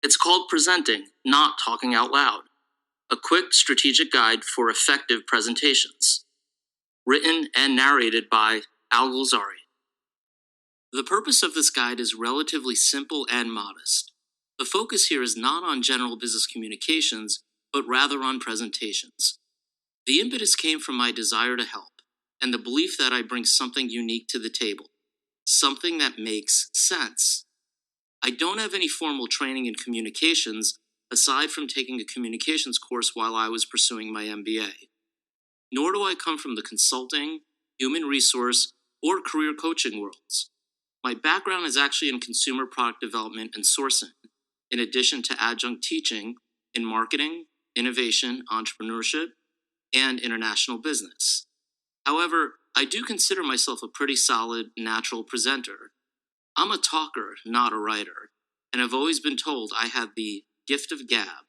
It's called Presenting, Not Talking Out Loud, a quick strategic guide for effective presentations. Written and narrated by Golzari. The purpose of this guide is relatively simple and modest. The focus here is not on general business communications, but rather on presentations. The impetus came from my desire to help, and the belief that I bring something unique to the table, something that makes sense. I don't have any formal training in communications, aside from taking a communications course while I was pursuing my MBA. Nor do I come from the consulting, human resource, or career coaching worlds. My background is actually in consumer product development and sourcing, in addition to adjunct teaching in marketing, innovation, entrepreneurship, and international business. However, I do consider myself a pretty solid, natural presenter. I'm a talker, not a writer, and I've always been told I have the gift of gab.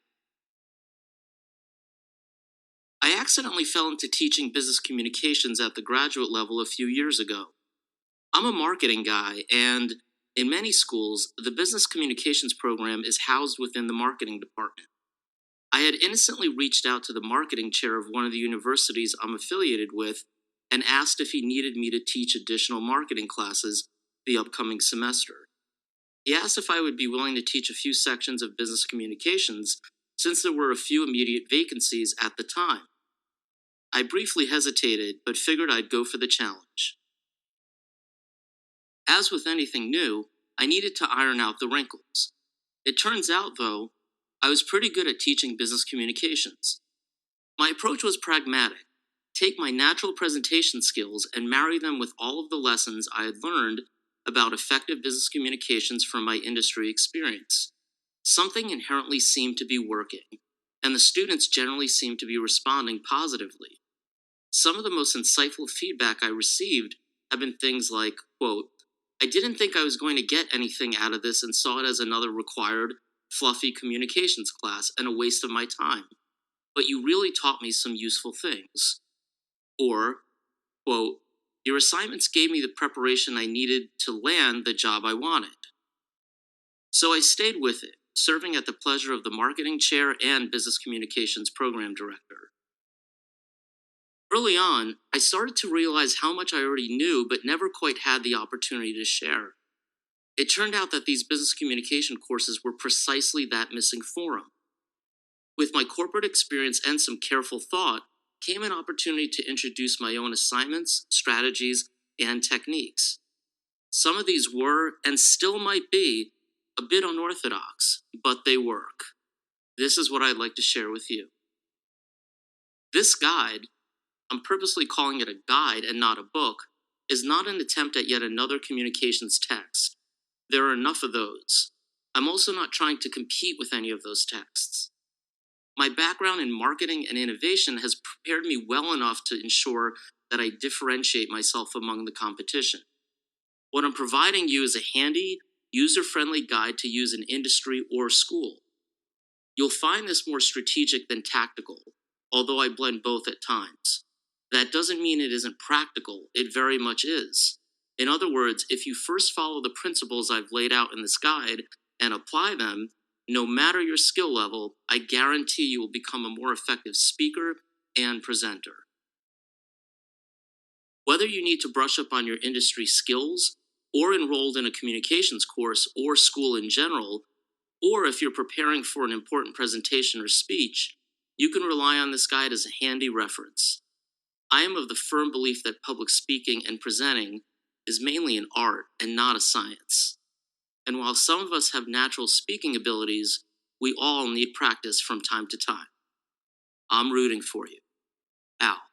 I accidentally fell into teaching business communications at the graduate level a few years ago. I'm a marketing guy, and in many schools, the business communications program is housed within the marketing department. I had innocently reached out to the marketing chair of one of the universities I'm affiliated with and asked if he needed me to teach additional marketing classes the upcoming semester. He asked if I would be willing to teach a few sections of business communications since there were a few immediate vacancies at the time. I briefly hesitated, but figured I'd go for the challenge. As with anything new, I needed to iron out the wrinkles. It turns out, though, I was pretty good at teaching business communications. My approach was pragmatic. Take my natural presentation skills and marry them with all of the lessons I had learned about effective business communications from my industry experience. Something inherently seemed to be working, and the students generally seemed to be responding positively. Some of the most insightful feedback I received have been things like, quote, "I didn't think I was going to get anything out of this and saw it as another required, fluffy communications class and a waste of my time. But you really taught me some useful things." Or, quote, "Your assignments gave me the preparation I needed to land the job I wanted." So I stayed with it, serving at the pleasure of the marketing chair and business communications program director. Early on, I started to realize how much I already knew but never quite had the opportunity to share. It turned out that these business communication courses were precisely that missing forum. With my corporate experience and some careful thought, came an opportunity to introduce my own assignments, strategies, and techniques. Some of these were, and still might be, a bit unorthodox, but they work. This is what I'd like to share with you. This guide, I'm purposely calling it a guide and not a book, is not an attempt at yet another communications text. There are enough of those. I'm also not trying to compete with any of those texts. My background in marketing and innovation has prepared me well enough to ensure that I differentiate myself among the competition. What I'm providing you is a handy, user-friendly guide to use in industry or school. You'll find this more strategic than tactical, although I blend both at times. That doesn't mean it isn't practical, it very much is. In other words, if you first follow the principles I've laid out in this guide and apply them, no matter your skill level, I guarantee you will become a more effective speaker and presenter. Whether you need to brush up on your industry skills, or enrolled in a communications course or school in general, or if you're preparing for an important presentation or speech, you can rely on this guide as a handy reference. I am of the firm belief that public speaking and presenting is mainly an art and not a science. And while some of us have natural speaking abilities, we all need practice from time to time. I'm rooting for you. Al.